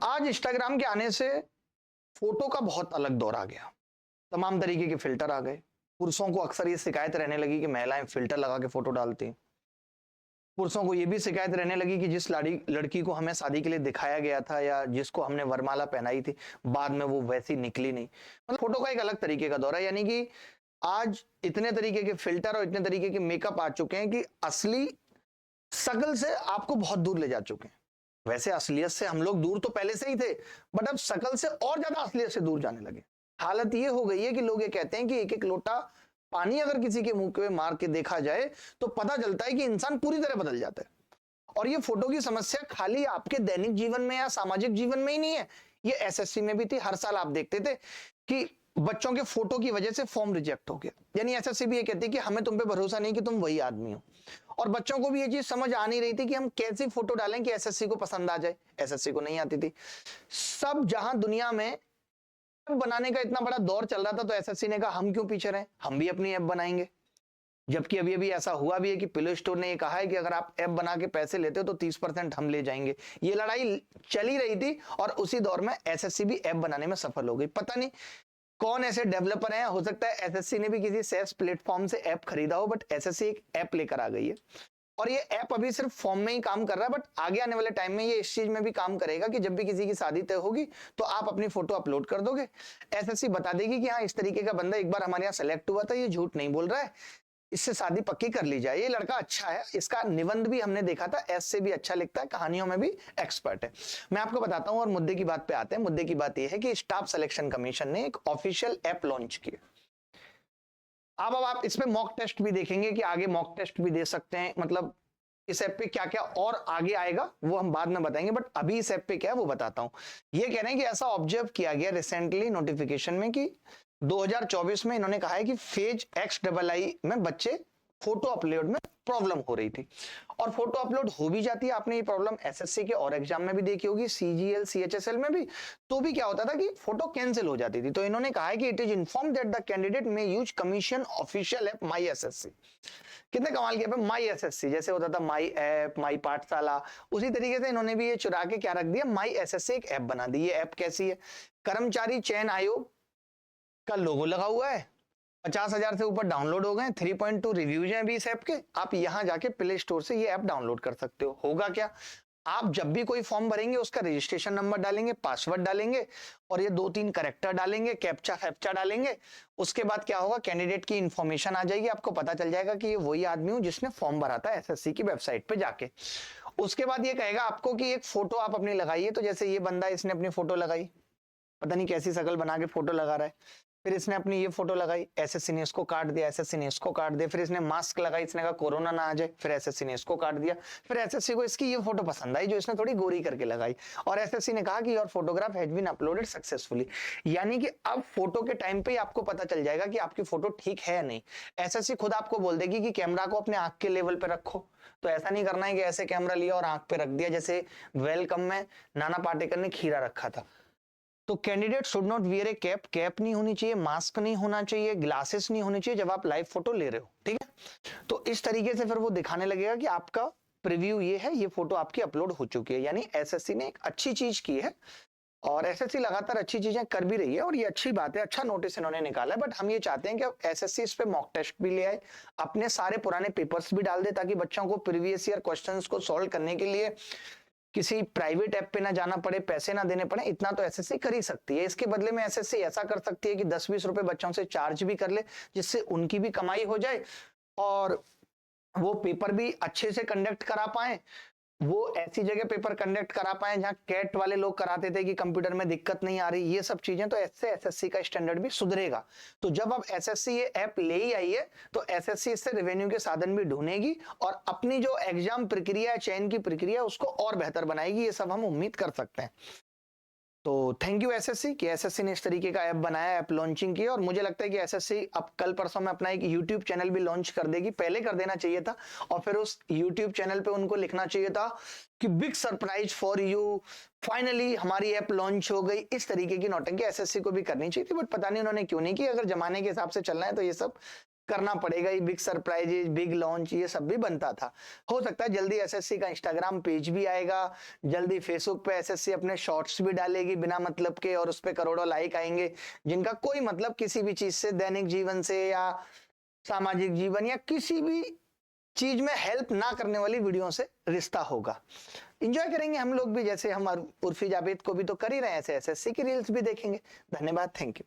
आज इंस्टाग्राम के आने से फोटो का बहुत अलग दौर आ गया। तमाम तरीके के फिल्टर आ गए। पुरुषों को अक्सर ये शिकायत रहने लगी कि महिलाएं फिल्टर लगा के फोटो डालती। पुरुषों को ये भी शिकायत रहने लगी कि जिस लड़की को हमें शादी के लिए दिखाया गया था या जिसको हमने वरमाला पहनाई थी, बाद में वो वैसी निकली नहीं। मतलब फोटो का एक अलग तरीके का दौर है, यानी कि आज इतने तरीके के फिल्टर और इतने तरीके के मेकअप आ चुके हैं कि असली शकल से आपको बहुत दूर ले जा चुके हैं। वैसे असलियत से हम लोग दूर तो पहले से ही थे, बट अब शकल से और ज्यादा असलियत से दूर जाने लगे। हालत ये हो गई है कि लोग ये कहते हैं कि एक एक लोटा पानी अगर किसी के मुंह पे मार के देखा जाए तो पता चलता है कि इंसान पूरी तरह बदल जाता है। और ये फोटो की समस्या खाली आपके दैनिक जीवन में या सामाजिक जीवन में ही नहीं है, ये एसएससी में भी थी। हर साल आप देखते थे कि बच्चों के फोटो की वजह से फॉर्म रिजेक्ट हो गया। यानी एसएससी भी ये कहती है कि हमें तुम पे भरोसा नहीं कि तुम वही आदमी हो। और बच्चों को भी ये चीज समझ आ नहीं रही थी कि हम कैसी फोटो डालें कि एसएससी को पसंद आ जाए। एसएससी को नहीं आती थी। सब जहां दुनिया में ऐप बनाने का इतना बड़ा दौर चल रहा था, तो एसएससी ने कहा हम क्यों पीछे रहे, हम भी अपनी ऐप बनाएंगे। जबकि अभी अभी ऐसा हुआ भी है कि प्ले स्टोर ने ये कहा है कि अगर आप ऐप बना के पैसे लेते हो तो 30% हम ले जाएंगे। ये लड़ाई चली रही थी और उसी दौर में एसएससी भी ऐप बनाने में सफल हो गई। पता नहीं कौन ऐसे डेवलपर हैं, हो सकता है एसएससी ने भी किसी सेल्स प्लेटफॉर्म से ऐप खरीदा हो, बट एसएससी एक ऐप लेकर आ गई है। और ये ऐप अभी सिर्फ फॉर्म में ही काम कर रहा है, बट आगे आने वाले टाइम में ये इस चीज में भी काम करेगा कि जब भी किसी की शादी तय होगी तो आप अपनी फोटो अपलोड कर दोगे, एसएससी बता देगी कि हाँ इस तरीके का बंदा एक बार हमारे यहाँ सेलेक्ट हुआ था, ये झूठ नहीं बोल रहा है, इससे शादी पक्की कर ली जाए, ये लड़का अच्छा है। इसका निबंध भी हमने देखा था, एस से भी अच्छा लिखता है, कहानियों में भी एक्सपर्ट है। मैं आपको बताता हूं और मुद्दे की बात पे आते हैं। मुद्दे की बात यह है कि स्टाफ सिलेक्शन कमीशन ने एक ऑफिशियल ऐप लॉन्च किया। अब आप इसमें मॉक टेस्ट भी देखेंगे कि आगे मॉक टेस्ट भी दे सकते हैं। मतलब इस ऐप पे क्या क्या और आगे आएगा वो हम बाद में बताएंगे, बट अभी इस ऐप पे क्या है वो बताता हूं। ये कह रहे हैं कि ऐसा ऑब्जर्व किया गया रिसेंटली नोटिफिकेशन में कि 2024 में इन्होंने कहा है कि फेज XII में बच्चे फोटो अपलोड में प्रॉब्लम हो रही थी, और फोटो अपलोड हो भी जाती है। आपने ये प्रॉब्लम एसएससी के और एग्जाम में भी देखी होगी, सीजीएल सीएचएसएल में भी। तो भी क्या होता था कि फोटो कैंसिल हो जाती थी। तो इन्होंने कहा है कि it is inform that the candidate may use commission official app my SSC. कितने कमाल के ऐप है माई एसएससी, जैसे होता था माई ऐप, माई पाठशाला, उसी तरीके से इन्होंने भी ये चुरा के क्या रख दिया, माई एसएससी एक ऐप बना दी। ये ऐप कैसी है, कर्मचारी चयन आयोग का लोगो लगा हुआ है, 50,000 से ऊपर डाउनलोड हो गए, 3.2 रिव्यूज हैं भी इस ऐप के। आप यहां जाके प्ले स्टोर से ये ऐप डाउनलोड कर सकते हो। होगा क्या, आप जब भी कोई फॉर्म भरेंगे उसका रजिस्ट्रेशन नंबर डालेंगे, पासवर्ड डालेंगे और ये 2-3 कैरेक्टर डालेंगे, कैप्चा डालेंगे। उसके बाद क्या होगा, कैंडिडेट की इंफॉर्मेशन आ जाएगी, आपको पता चल जाएगा कि ये वही आदमी हूं जिसने फॉर्म भरा था एसएससी की वेबसाइट पे जाके। उसके बाद ये कहेगा आपको कि एक फोटो आप अपनी लगाइए। तो जैसे ये बंदा, इसने अपनी फोटो लगाई, पता नहीं कैसी शकल बना के फोटो लगा रहा है। फिर इसने अपनी ये फोटो लगाई, एसएससी ने इसको काट दिया, एसएससी ने इसको काट दिया। फिर इसने मास्क लगाई, इसने कहा कोरोना ना आ जाए, फिर एसएससी ने इसको काट दिया। फिर एसएससी को इसकी ये फोटो पसंद आई जो इसने थोड़ी गोरी करके लगाई, और एसएससी ने कहा कि your photograph has been uploaded successfully. यानी कि अब फोटो के टाइम पे आपको पता चल जाएगा कि आपकी फोटो ठीक है या नहीं। एसएससी खुद आपको बोल देगी कि कैमरा को अपने आंख के लेवल पे रखो। तो ऐसा नहीं करना है कि ऐसे कैमरा लिया और आंख पे रख दिया, जैसे वेलकम में नाना पाटेकर ने खीरा रखा था। तो candidate should not wear A cap नहीं होनी चाहिए, मास्क नहीं होना चाहिए, ग्लासेस नहीं होनी चाहिए जब आप लाइव फोटो ले रहे हो, ठीक है। तो इस तरीके से फिर वो दिखाने लगेगा कि आपका प्रीव्यू ये है, ये फोटो आपकी अपलोड हो चुकी है। यानी एसएससी ने एक अच्छी चीज की है, और एसएससी लगातार अच्छी चीजें कर भी रही है, और ये अच्छी बात है, अच्छा नोटिस इन्होंने निकाला है। बट हम ये चाहते हैं कि एसएससी इस पे मॉक टेस्ट भी ले आए, अपने सारे पुराने पेपर्स भी डाल दे, ताकि बच्चों को प्रीवियस ईयर क्वेश्चंस को सॉल्व करने के लिए किसी प्राइवेट ऐप पे ना जाना पड़े, पैसे ना देने पड़े। इतना तो एसएससी कर ही सकती है। इसके बदले में एसएससी ऐसा कर सकती है कि 10-20 रुपए बच्चों से चार्ज भी कर ले, जिससे उनकी भी कमाई हो जाए और वो पेपर भी अच्छे से कंडक्ट करा पाए। वो ऐसी जगह पेपर कंडक्ट करा पाए जहां कैट वाले लोग कराते थे कि कंप्यूटर में दिक्कत नहीं आ रही, ये सब चीजें। तो ऐसे एसएससी का स्टैंडर्ड भी सुधरेगा। तो जब अब एसएससी ये ऐप ले ही आई है, तो एसएससी इससे रेवेन्यू के साधन भी ढूंढेगी और अपनी जो एग्जाम प्रक्रिया है, चयन की प्रक्रिया, उसको और बेहतर बनाएगी। ये सब हम उम्मीद कर सकते हैं। तो थैंक यू एसएससी कि एसएससी ने इस तरीके का ऐप बनाया, ऐप लॉन्चिंग की। और मुझे लगता है कि एसएससी अब कल परसों में अपना एक यूट्यूब चैनल भी लॉन्च कर देगी। पहले कर देना चाहिए था, और फिर उस यूट्यूब चैनल पे उनको लिखना चाहिए था कि big surprise for you, finally हमारी ऐप लॉन्च हो गई। इस तरीके की नौटंकी एसएससी को भी करनी चाहिए थी, बट पता नहीं उन्होंने क्यों नहीं की। अगर जमाने के हिसाब से चलना है तो ये सब करना पड़ेगा, ये बिग सरप्राइजेज, बिग लॉन्च, ये सब भी बनता था। हो सकता है जल्दी एसएससी का इंस्टाग्राम पेज भी आएगा, जल्दी फेसबुक पे एसएससी अपने शॉर्ट्स भी डालेगी बिना मतलब के, और उस पे करोड़ों लाइक आएंगे जिनका कोई मतलब किसी भी चीज से, दैनिक जीवन से या सामाजिक जीवन या किसी भी चीज में हेल्प ना करने वाली वीडियो से रिश्ता होगा। एंजॉय करेंगे हम लोग भी, जैसे हम उर्फी जावेद को भी तो कर ही रहे हैं, ऐसे एसएससी की रील्स भी देखेंगे। धन्यवाद, थैंक यू।